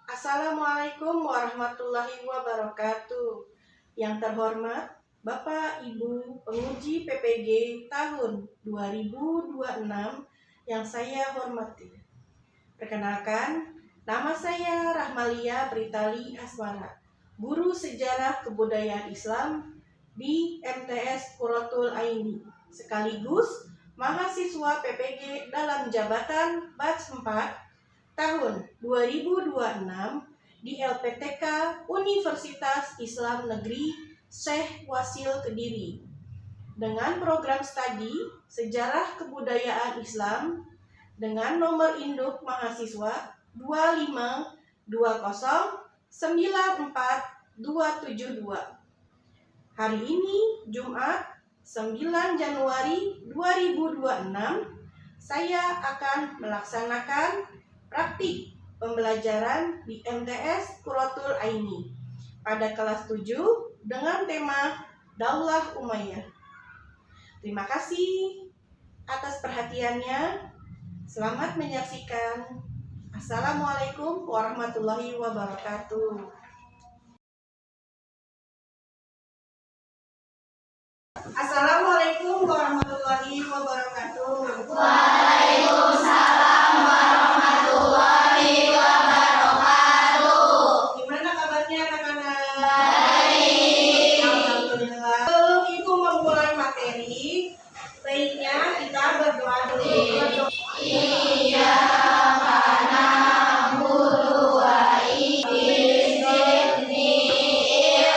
Assalamualaikum warahmatullahi wabarakatuh. Yang terhormat Bapak Ibu penguji PPG tahun 2026 yang saya hormati. Perkenalkan, nama saya Rahmalia Britali Asmara, Guru Sejarah Kebudayaan Islam di MTS Qurratul Aini, sekaligus mahasiswa PPG dalam jabatan batch 4 tahun 2026 di LPTK Universitas Islam Negeri Syekh Wasil Kediri dengan program studi Sejarah Kebudayaan Islam dengan nomor induk mahasiswa 252094272. Hari ini Jumat 9 Januari 2026 saya akan melaksanakan praktik pembelajaran di MTS Qurratul Aini pada kelas 7 dengan tema Daulah Umayyah. Terima kasih atas perhatiannya. Selamat menyaksikan. Assalamualaikum warahmatullahi wabarakatuh. Assalamualaikum warahmatullahi wabarakatuh. Waalaikumsalam warahmatullahi wabarakatuh. Gimana kabarnya anak-anak? Baik. Alhamdulillah. Sebelum ibu memulai materi, baiknya kita berdoa dulu. Iyyaka na'budu wa iyyaka nasta'in.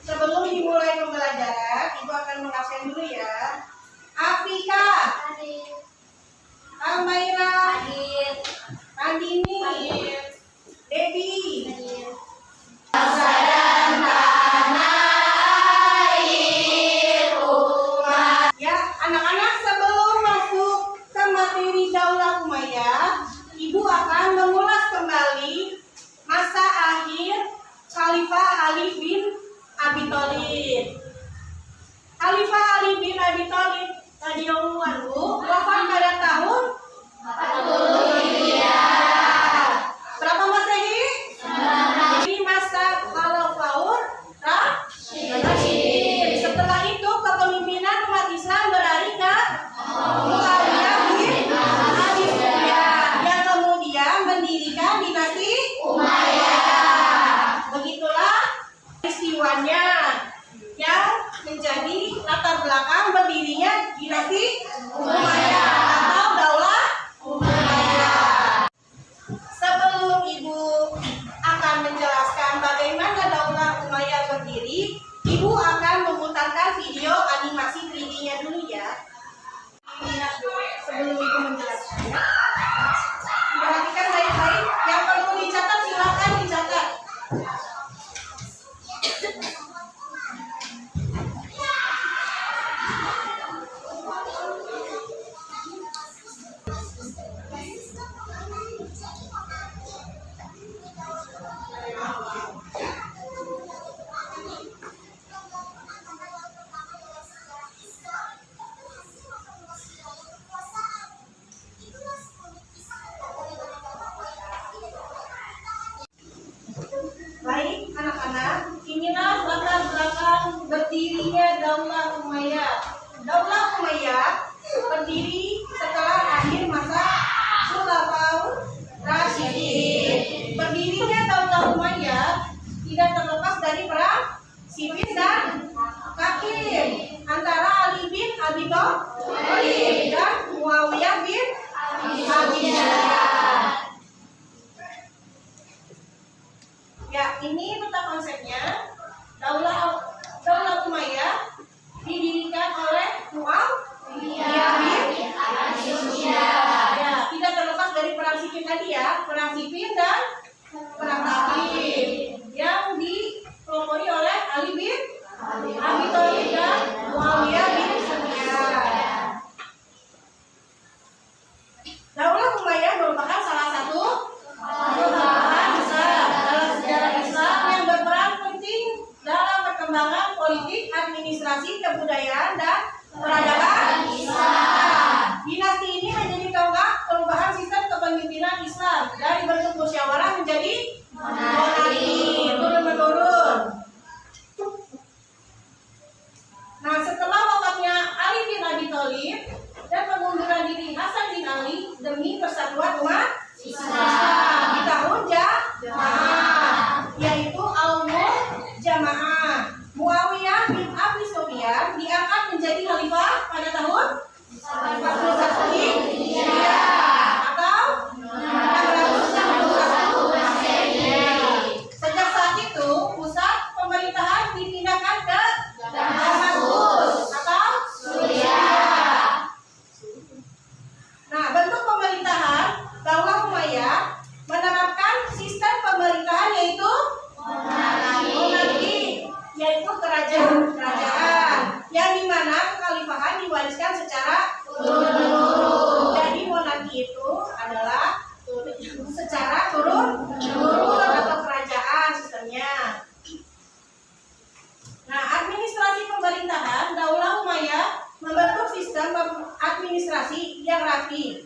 Sebelum dimulai pembelajaran, ibu akan mengabsen dulu ya. Afika, Almaira, Andini, Debi. Sadan tanah air rumah. Ya, anak-anak, sebelum masuk ke materi Daulah Umayyah, ibu akan mengulas kembali masa akhir Khalifah Ali bin Abi Thalib. Khalifah Ali bin Abi Thalib radhiyallahu anhu wafat pada tahun 40 Hijriah. berapa Masehi? Di masa Khalafaur Rasyidin. Setelah itu kepemimpinan umat Islam beralih ke Muawiyah bin Abi Sufyan yang kemudian mendirikan dinasti Umayyah. Begitulah peristiwanya yang menjadi latar belakang berdirinya dinasti Umayyah atau Daulah Umayyah. Sebelum ibu akan menjelaskan bagaimana Daulah Umayyah berdiri, ibu akan memutarkan video animasi 3D-nya dulu ya. Lihat dulu sebelum ibu menjelaskan. Perhatikan baik-baik. Yang perlu dicatat silakan dicatat. Baik anak-anak, inilah latar belakang berdirinya Daulah Umayyah. Daulah Umayyah berdiri setelah akhir masa Khulafaur Rasyidin. Berdirinya Daulah Umayyah tidak terlepas dari perang Siffin dan Kakhir antara Ali bin Abi Thalib dan Muawiyah bin Abi Sufyan. Ya, ini peta konsepnya. Daulah Umayyah didirikan oleh Muawiyah bin Abi Sufyan. Ya, tidak terlepas dari perang Siffin tadi ya, perang Siffin dan perang Takhir yang dipelopori oleh Ali bin Abi Thalib dan Muawiyah bin Sufyan. kekhalifahan diwariskan secara turun-temurun. Jadi monarki itu adalah secara turun-temurun atau kerajaan sistemnya. Nah, administrasi pemerintahan Daulah Umayyah membentuk sistem administrasi yang rapi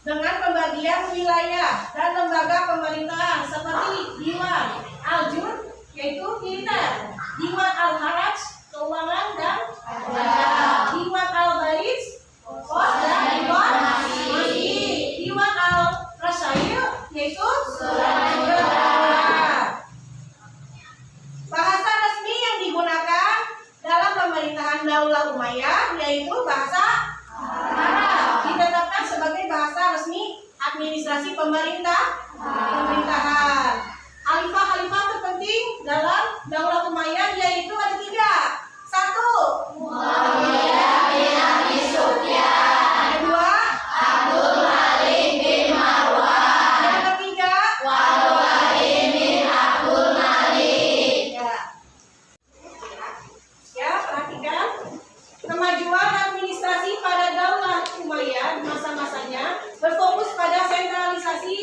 dengan pembagian wilayah dan lembaga pemerintahan seperti Diwan Al-Jur yaitu militer, Diwan Al-Haraj keuangan dan Diwan Al-Baiz pos dan Diwan Masjid, Diwan Al-Rasail yaitu surat. Bahasa resmi yang digunakan dalam pemerintahan Daulah Umayyah yaitu bahasa Arab, ditetapkan sebagai bahasa resmi administrasi pemerintahan. Khalifah-khalifah terpenting dalam Daulah Umayyah yaitu ada 3. 1. Muawiyah bin Abi Sufyan. 2. Abdul Malik bin Marwan. Yang ketiga. Walid bin Abdul Malik. Ya, perhatikan kemajuan administrasi pada Daulah Umayyah di masa-masanya berfokus pada sentralisasi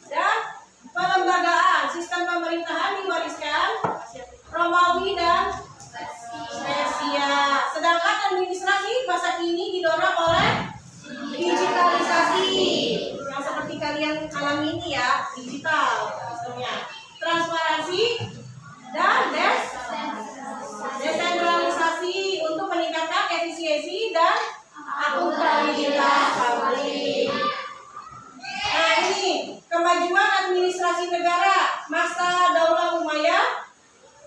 dan pelembagaan. Sistem pemerintahan diwariskan Romawi dan Persia. Sedangkan administrasi masa kini didorong oleh digitalisasi yang seperti kalian alami ini ya, digital sistemnya, transparansi dan desentralisasi untuk meningkatkan efisiensi dan akuntabilitas publik. Nah, ini kemajuan administrasi negara masa Daulah Umayyah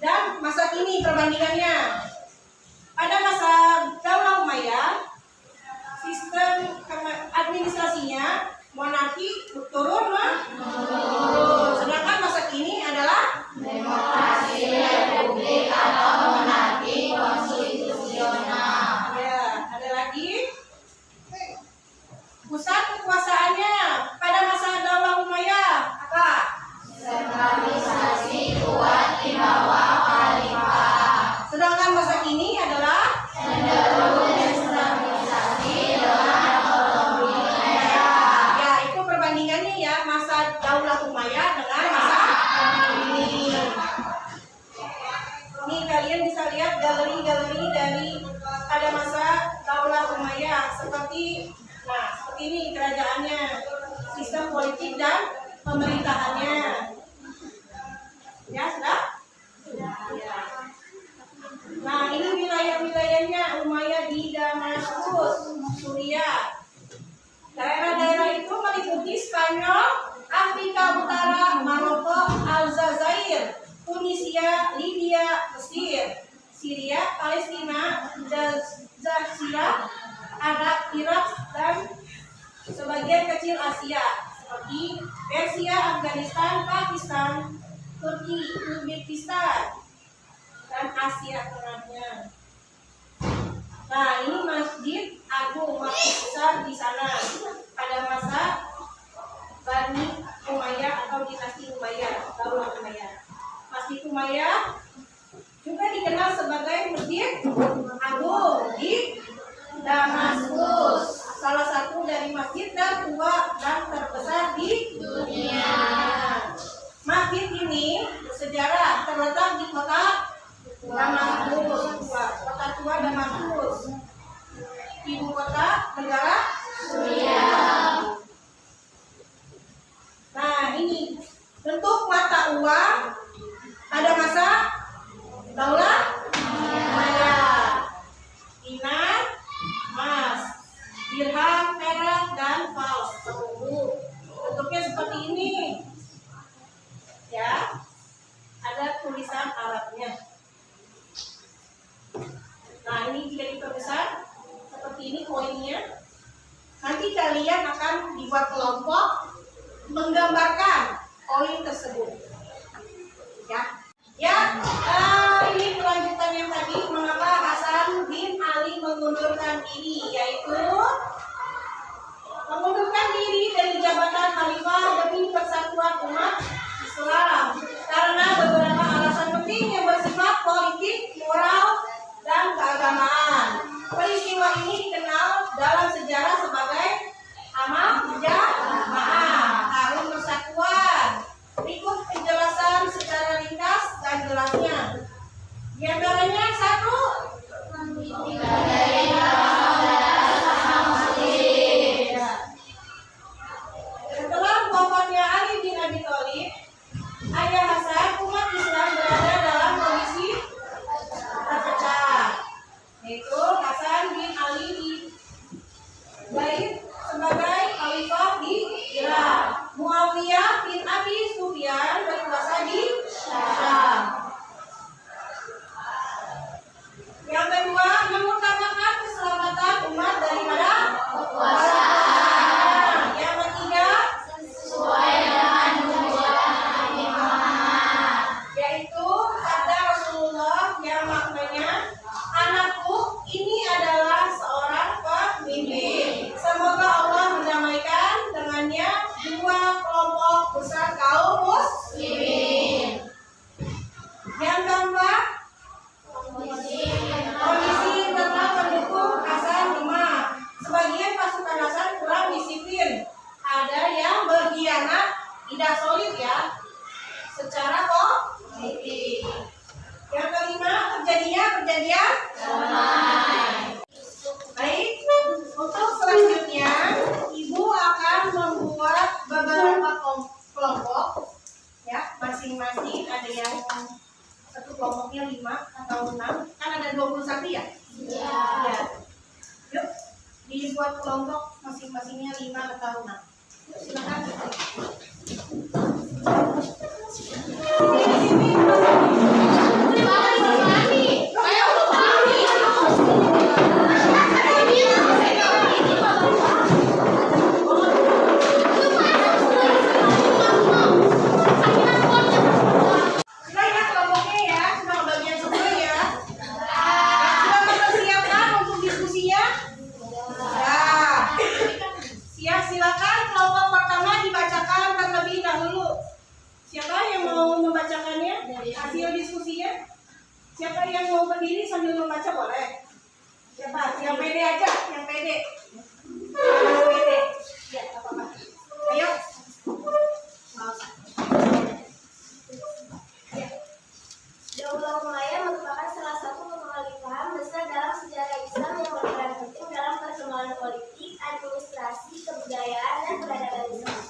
dan masa kini perbandingannya. Pada masa Daulah Umayyah, sistem administrasinya monarki turun. Sedangkan masa kini adalah Demokrasi republik atau monarki konstitusional. ya, ada lagi pusat kekuasaannya pada masa Daulah Umayyah apa? Sentralisasi kuat di bawah khalifah. Sedangkan masa kini adalah Cenderung desentralisasi dengan otonomi daerah. ya, itu perbandingannya ya masa Daulah Umayyah dengan masa ini. Ini kalian bisa lihat galeri-galeri dari pada masa Daulah Umayyah seperti ini kerajaannya, sistem politik dan pemerintahannya. Ya, sudah? Ya. Nah, ini wilayah-wilayahnya Umayyah di Damaskus, Suriah. Daerah-daerah itu meliputi Spanyol, Afrika Utara, Maroko, Aljazair, Tunisia, Libya, Mesir, Syria, Palestina, Jazirah Arab, Irak, dan sebagian kecil Asia seperti Persia, Afghanistan, Pakistan, Turki, Uzbekistan, dan Asia Tengahnya. Nah, ini Masjid Agung, masjid besar di sana pada masa Bani Umayyah atau dinasti Umayyah, Daulah Umayyah. Masjid Umayyah juga dikenal sebagai Masjid Agung di Damaskus, salah satu dari masjid tertua dan terbesar di dunia. Masjid ini bersejarah, terletak di kota Damaskus, kota tua Damaskus, ibu kota negara Suriah. Nah, ini bentuk mata uang pada masa Daulah Umayyah. Dinar, emas, dirham, perak, dan fals, perunggu. Bentuknya seperti ini. Ya, ada tulisan Arabnya. Nah, ini jika diperbesar seperti ini koinnya. Nanti kalian akan dibuat kelompok menggambarkan koin tersebut. Ya, ini kelanjutan yang tadi mengapa Hasan bin Ali mengundurkan diri, yaitu mengundurkan diri dari jabatan khalifah demi persatuan umat Islam karena beberapa alasan penting yang bersifat politik, moral, dan keagamaan. Peristiwa Orang ini dikenal dalam sejarah sebagai Amal Jamaah, Tahun Persatuan. Berikut penjelasan secara ringkas dan jelasnya. Di antaranya satu, setelah wafatnya Ali bin Abi Thalib, ayah Hasan, umat Islam berada dalam kondisi terpecah, yaitu Hasan bin Ali dibaik sebagai khalifah di Irak. Muawiyah bin Abi Sufyan berkuasa di Syam. Yang kedua, mengutamakan keselamatan umat daripada kekuasaan. Yang ketiga, sesuai dengan nubuatan Nabi Muhammad, yaitu sabda Rasulullah yang maknanya, anakku ini adalah seorang pemimpin. Semoga Allah mendamaikan dengannya dua kelompok besar kaum muslimin. Yang keempat, kondisi tetap mendukung Hasan lemah. Sebagian pasukan Hasan kurang disiplin. Ada yang berkhianat, tidak solid ya, secara politik. Yang kelima, terjadinya perjanjian damai. Baik, untuk selanjutnya Ibu akan membuat beberapa kelompok ya, masing-masing ada yang satu kelompoknya 5 atau 6, kan ada 21 ya? Iya. Ya. Yuk, dibuat kelompok masing-masingnya 5 atau 6. Yuk, silakan. Sudah ya kelompoknya ya, sudah bagian semua ya. Sudah mempersiapkan untuk diskusinya? Ya, silakan kelompok pertama dibacakan terlebih dahulu. Siapa yang mau membacakannya? Hasil diskusinya? Siapa yang mau berdiri sambil membaca boleh? Siapa? Yang pede aja, yang pede. Yang pede. Ya, apa-apa. Ayo. Daulah Umayyah merupakan salah satu kekhalifahan besar dalam sejarah Islam yang berperan penting dalam perkembangan politik, administrasi, kebudayaan, dan peradaban Islam.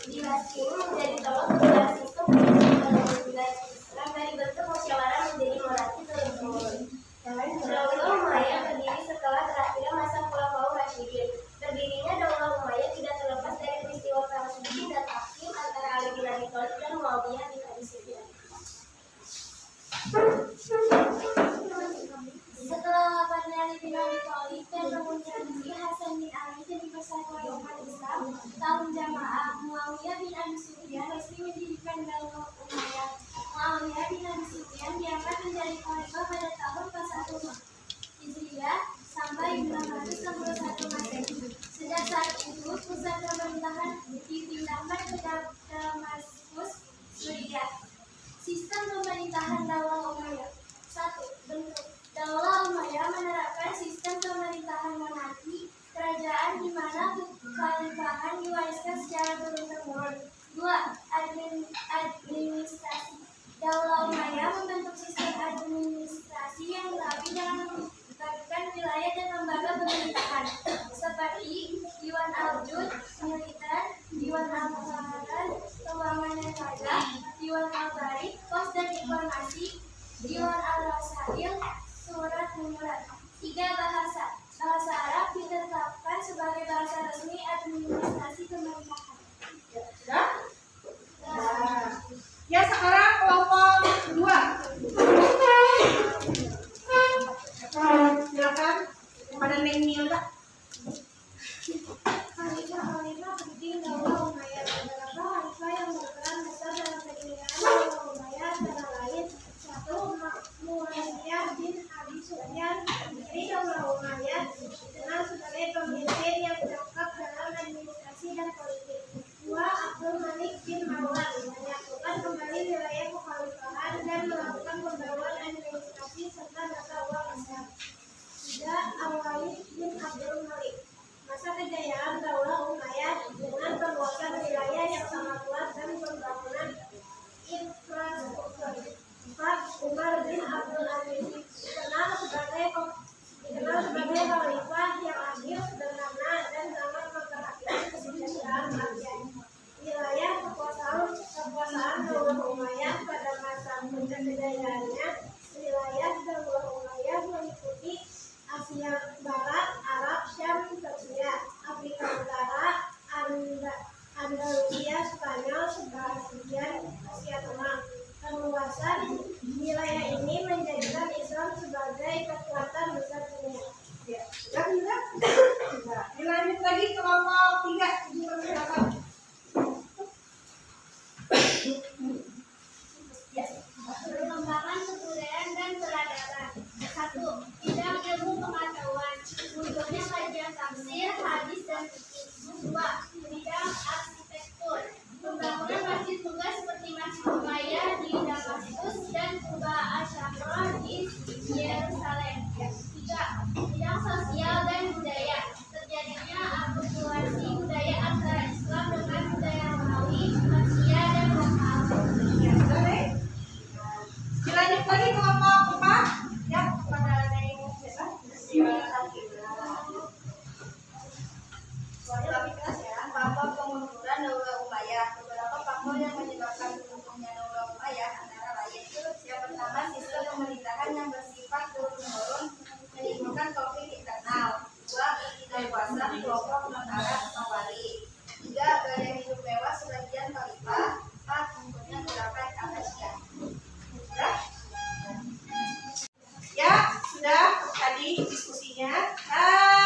Dinasti ini menjadi tolak ukur sistem pemerintahan Islam dari bentuk musyawarah menjadi monarki turun-temurun. Daulah Umayyah berdiri setelah terakhirnya masa Khulafaur Rasyidin. Berdirinya Daulah Umayyah tidak terlepas dari peristiwa perang Siffin dan Takim antara Ali bin Abi Thalib dan Muawiyah bin Abi Sufyan. Setelah wafatnya Ali bin Abi Thalib dan kemunculan Hasan bin Ali jadi persatuan umat Islam, tahun Jamaah, Muawiyah bin Abi Sufyan resmi mendirikan Daulah Umayyah. Muawiyah bin Abi Sufyan diangkat menjadi khalifah pada tahun ke-1 Hijriah sampai 661 Masehi. Sejak saat itu, pusat pemerintahan dipindahkan ke Damaskus, Suriah. Sistem pemerintahan Daulah Umayyah. 1. Bentuk. Daulah Umayyah menerapkan sistem pemerintahan monarki, kerajaan di mana kekhalifahan diwariskan secara turun-temurun. 2. Administrasi. Daulah Umayyah membentuk sistem administrasi yang rapi dengan membagikan wilayah dan lembaga pemerintahan seperti Diwan Al-Jud, militer, Diwan Al-Muhammad, keuangan dan pajak, Diwan Al-Barik, pos dan informasi, Diwan Al-Rasail, surat menyurat. 3. Bahasa. Bahasa Arab ditetapkan sebagai bahasa resmi administrasi pemerintahan. Sudah? Ya, sekarang kelompok 2. Silakan kepada Neng Milda. Khalifah penting Daulah Umayyah. Beberapa khalifah yang berperan besar dalam pendirian Daulah Umayyah antara lain: 1. Muawiyah bin Abi Sufyan. Pendiri Daulah Umayyah dikenal sebagai pemimpin yang cakap dalam administrasi dan politik. 2. Abdul Malik bin Marwan menyatukan kembali wilayah kekhalifahan dan melakukan pembaruan administrasi serta tata uang Islam. 3. Al kejayaan Daulah Umayyah dengan penguasaan wilayah yang sangat luas dan pembangunan infrastruktur. 4. Umar bin Abdul Aziz dikenal sebagai khalifah yang adil, sederhana, dan sangat memperhatikan kesejahteraan rakyat. Wilayah kekuasaan Daulah Umayyah pada masa puncak kejayaannya, wilayah Daulah Umayyah meliputi Asia Barat, Arab, Syam, Persia, Afrika Utara, Andalusia, Spanyol, sebagian Asia Tengah. Perluasan wilayah ini menjadikan Islam sebagai kekuatan besar dunia. Ya, sudah tidak? Nah, dilanjut lagi kelompok 3. Ibu persilakan. Pengembangan kebudayaan dan peradaban. 1. Bidang ilmu pengetahuan. Untuknya kajian tafsir, hadis, dan fikih. 2. Bidang arsitektur. Pembangunan masjid megah seperti Masjid Umayyah di Damaskus dan Kubah Asy-Syamrah di Yerusalem. 3. Bidang sosial dan budaya. Terjadinya akulturasi budaya antara Islam dengan budaya Romawi, Persia, dan lokal. Ya, sudah deh. Dilanjut lagi kelompok 4. Ya, pada neng siapa? Suara lebih keras ya. Faktor kemunduran Daulah Umayyah. Beberapa faktor yang menyebabkan runtuhnya Daulah Umayyah antara lain yang pertama, sistem pemerintahan yang bersifat turun-temurun menimbulkan konflik internal. 2. Ketidakpuasan kelompok tentara atau wali. 3. Gaya hidup mewah sebagian khalifah. 4. Munculnya gerakan Abbasiyah. Sudah? Ya, sudah tadi diskusinya.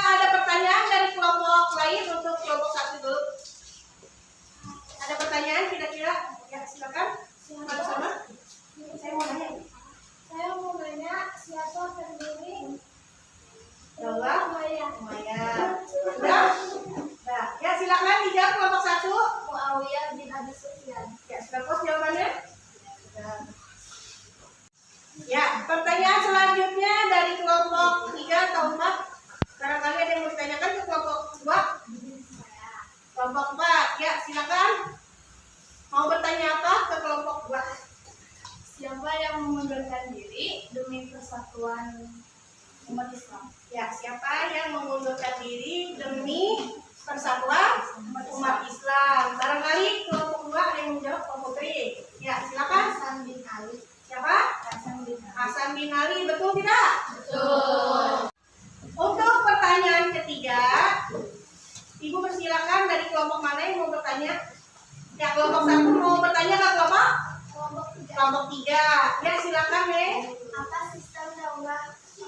Ada pertanyaan dari kelompok lain untuk kelompok 1 dulu. Ada pertanyaan kira-kira? Ya, silakan. Sama-sama. Saya mau nanya. Saya mau nanya, siapa pendiri Daulah Umayyah? Umayyah. Sudah? Nah, ya silakan dijawab kelompok 1. Muawiyah bin Abi Sufyan. Ya, sudah puas jawabannya? Sudah. Ya, pertanyaan selanjutnya dari kelompok 3 atau 4. Barangkali ada yang mau ditanyakan ke kelompok 2. Kelompok 4, ya silakan. Mau bertanya apa ke kelompok 2? Siapa yang mengundurkan diri demi persatuan umat Islam? Ya, siapa yang mengundurkan diri demi persatuan umat Islam? Barangkali kelompok 2 ada yang menjawab, kelompok 3. Ya, silakan. Hasan bin Ali. Siapa? Hasan bin Ali. Hasan bin Ali, betul tidak? Betul. Untuk pertanyaan ketiga, Ibu persilakan dari kelompok mana yang mau bertanya? Ya, kelompok 1 mau bertanya ke kelompok? Kelompok 3. Ya, silakan,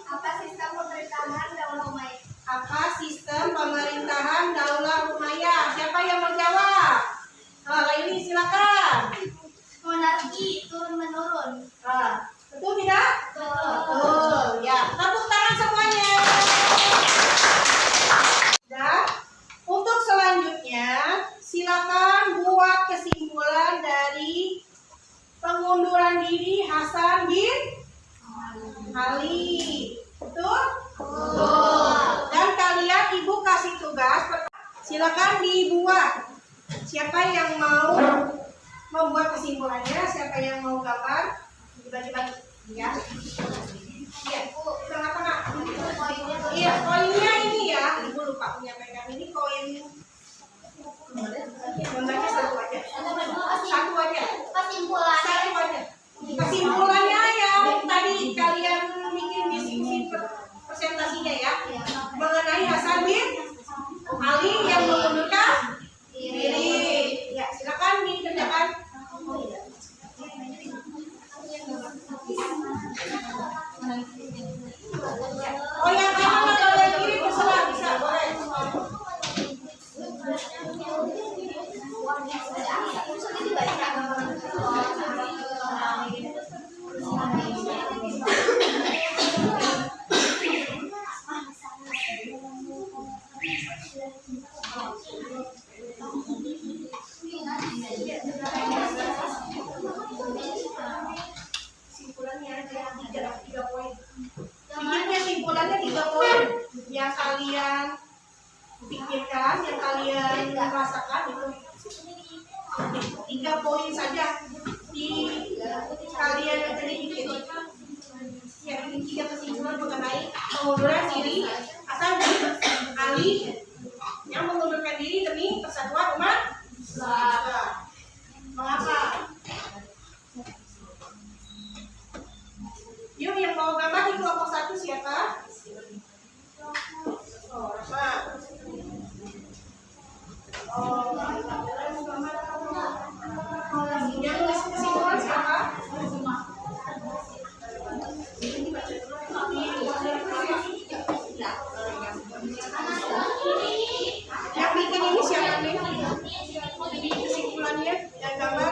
Apa sistem pemerintahan Daulah Umayyah? Apa sistem pemerintahan Daulah Umayyah? Siapa yang menjawab? Ini silakan. Monarki turun-menurun. Betul tidak? Betul. Ya, tepuk tangan semuanya. Dan untuk selanjutnya, silakan buat kesimpulan dari pengunduran diri Hasan bin Ali. Betul? Betul. Dan kalian Ibu kasih tugas, silakan dibuat. Siapa yang mau membuat kesimpulannya, siapa yang mau gambar, dibagi-bagi. Ya. Iya, tengah-tengah. Iya, koinnya ini ya. Ibu lupa menyampaikan ini koin. Gambarnya satu aja. Satu aja. Kesimpulan. Satu aja. Kesimpulannya yang tadi kalian bikin diskusi presentasinya ya, mengenai Hasan bin Ali yang mengundurkan diri. Ya, silakan dikerjakan. Oh, yang kanan atau yang kiri terserah, bisa boleh. 3 poin saja di kalian yang tadi bikin. Ya, bikin 3 kesimpulan mengenai pengunduran diri Hasan dan Ali yang mengundurkan diri demi persatuan umat Islam. Mengapa? Yuk, yang mau gambar di kelompok 1 siapa? Oh, Rafa. Oh, yang nulis kesimpulan siapa? Yang bikin ini siapa nih? Jadi kesimpulannya yang gambar.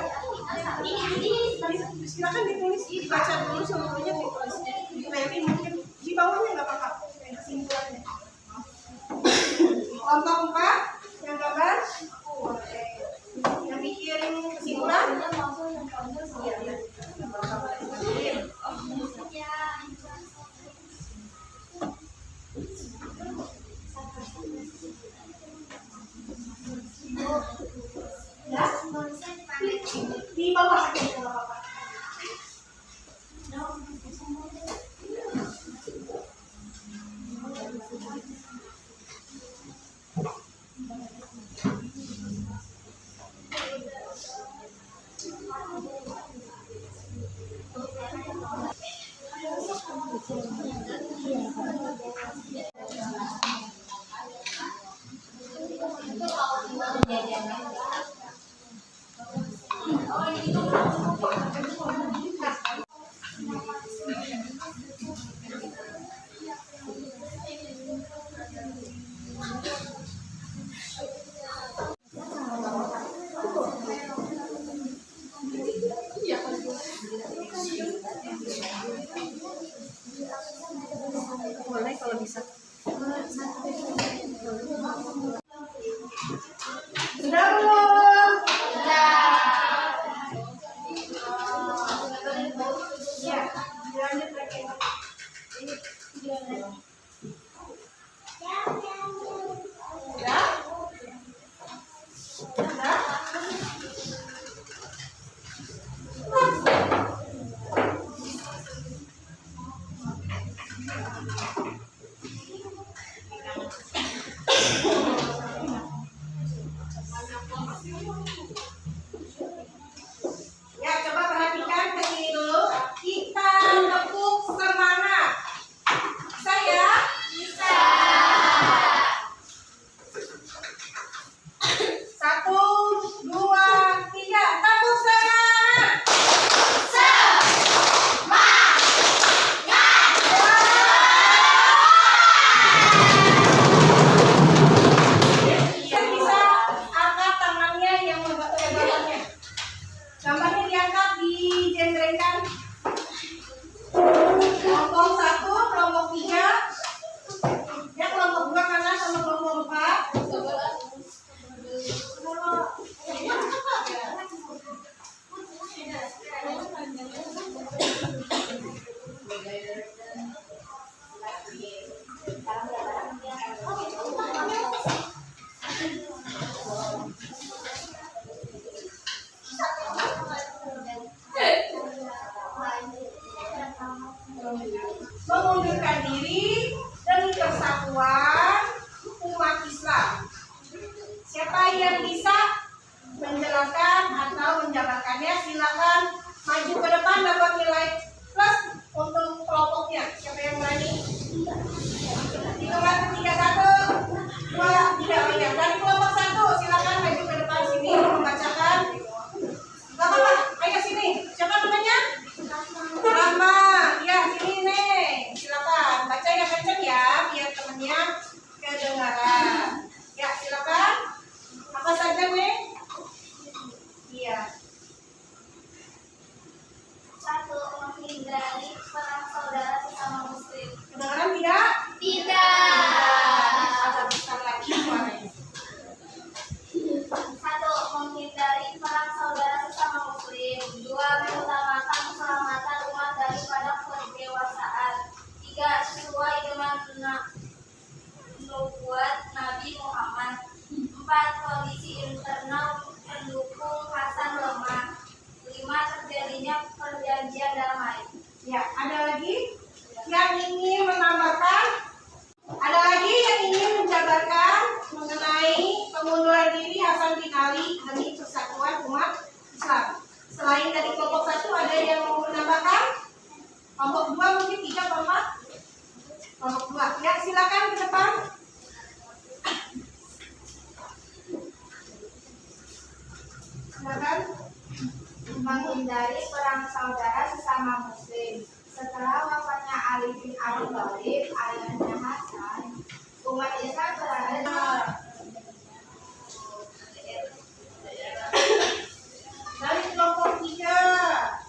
Silakan ditulis, dibaca dulu seluruhnya ditulis. Nanti mungkin di bawahnya nggak apa-apa kesimpulannya. Kelompok 4 yang gambar. Yang bikin kesimpulan. Ya, di bawah aja nggak apa-apa. Boleh kalau bisa. Sudah belum? Ya, lanjut lagi. Sudah? Sudah? Ya, coba perhatikan ke sini dulu. Kita tepuk semangat. Bisa ya? Bisa. 1, 2, 3. Tepuk semangat. Yang bisa angkat tangannya yang gambarnya. Gambarnya diangkat, dijendrengkan. Kelompok 1, kelompok 3. Ya, kelompok 2 kanan sama kelompok 4. Mengundurkan diri demi persatuan umat Islam. Siapa yang bisa menjelaskan atau menjabarkannya, silakan maju ke depan, dapat nilai plus untuk kelompoknya. Siapa yang berani? Hitungan 3, 1, 2, 3. Ya. Dari kelompok 1 silakan maju ke depan sini membacakan. Gak apa-apa, ayo sini. Siapa namanya? Rama. Ya, sini nih. Silakan baca yang kenceng ya, biar temennya kedengaran. Ya, silakan. Apa saja nih? Iya. 1. Menghindari perang saudara sesama muslim. Kedengaran tidak? Agak besar lagi suaranya. 1. Menghindari perang saudara sesama muslim. 2. Mengutamakan keselamatan umat daripada pendewasaan. 3. Sesuai dengan nubuat Nabi Muhammad. 4. Kondisi internal pendukung Hasan lemah. 5. Terjadinya perjanjian damai. Ya, ada lagi yang ingin menambahkan? Ada lagi yang ingin menjabarkan mengenai pengunduran diri Hasan bin Ali demi persatuan umat Islam? Selain dari kelompok 1, ada yang mau menambahkan? Kelompok 2 mungkin 3, kelompok 2. Ya, silakan ke depan. Silakan. Menghindari perang saudara sesama muslim. Setelah wafatnya Ali bin Abi Thalib, ayahnya Hasan, umat Islam berada Dari kelompok 3.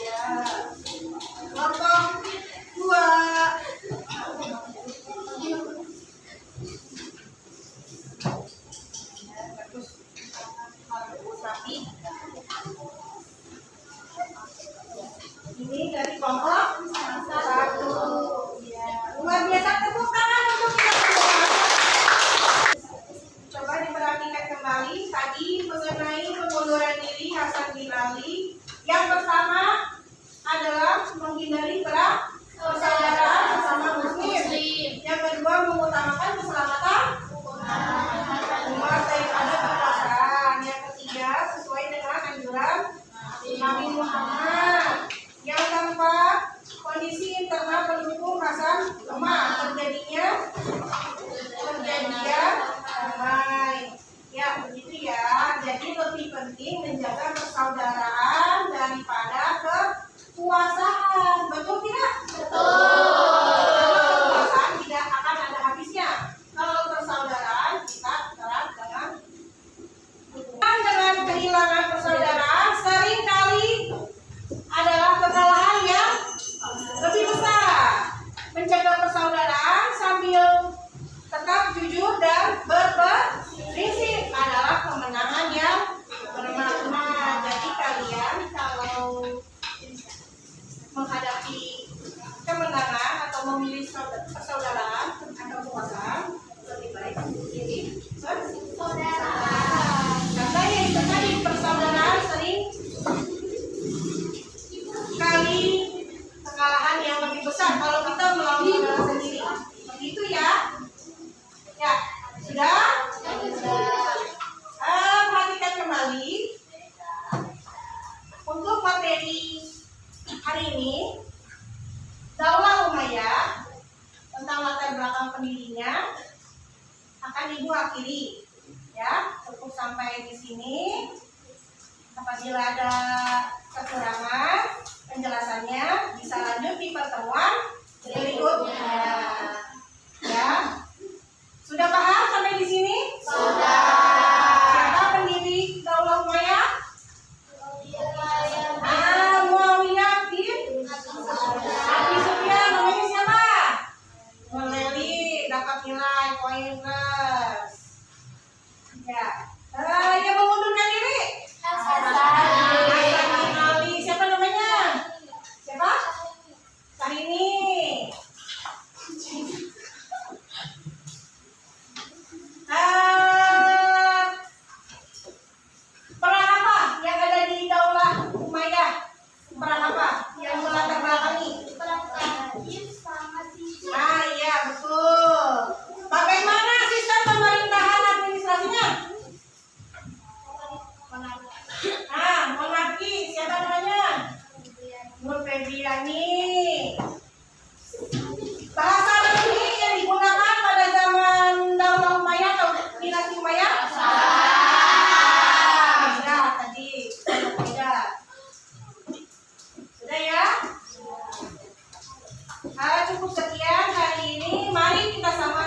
Ya. Kelompok 2. Ini dari kelompok 1. Ya. Luar biasa, tepuk tangan untuk kita semua. Coba diperhatikan kembali tadi mengenai pengunduran diri Hasan bin Ali. Yang pertama adalah menghindari perang persaudaraan sesama muslim. Yang kedua mengutamakan keselamatan umat daripada kekuasaan. Yang ketiga sesuai dengan anjuran Nabi Muhammad. Yang keempat kondisi internal pendukung Hasan lemah, terjadinya damai. Ya begitu ya. Jadi lebih penting menjaga persaudaraan daripada kekuasaan. Betul tidak? Betul. Karena kekuasaan tidak akan ada habisnya. Kalau persaudaraan kita erat dengan kehilangan persaudaraan seringkali adalah kekalahan yang lebih besar. Menjaga persaudaraan sambil tetap jujur dan berprinsip adalah kemenangan yang bermakna. Jadi kalian kalau menghadapi kemenangan atau memilih persaudaraan atau kekuasaan, lebih baik memilih persaudaraan. Karena yang terjadi persaudaraan sering kali kekalahan yang lebih besar kalau kita melawan saudara sendiri. Begitu ya. Ya, sudah? Perhatikan kembali untuk materi hari ini, Daulah Umayyah, tentang latar belakang pendirinya akan Ibu akhiri. Ya, cukup sampai di sini. Apabila ada kekurangan penjelasannya bisa lanjut di pertemuan berikutnya. Ya. Sudah paham sampai di sini? Sudah. Siapa pendiri Daulah Umayyah? Muawiyah bin Abi Sufyan. Namanya siapa? Meleli, dapat nilai poin plus. Ya. Yang mengundurkan diri? Hasan bin Ali. Siapa namanya? Siapa? Syahrini. Perang apa yang ada di Daulah Umayyah? Perang apa yang melatar belakangi? Perang Taif sama Siffin. Iya betul. Bagaimana sistem pemerintahan administrasinya? Monarki. Siapa namanya? Nur Febriani. Bahasa resmi yang digunakan pada zaman Daulah Umayyah atau dinasti Umayyah? Sudah tadi. Sudah ya? Cukup sekian hari ini. Mari kita sama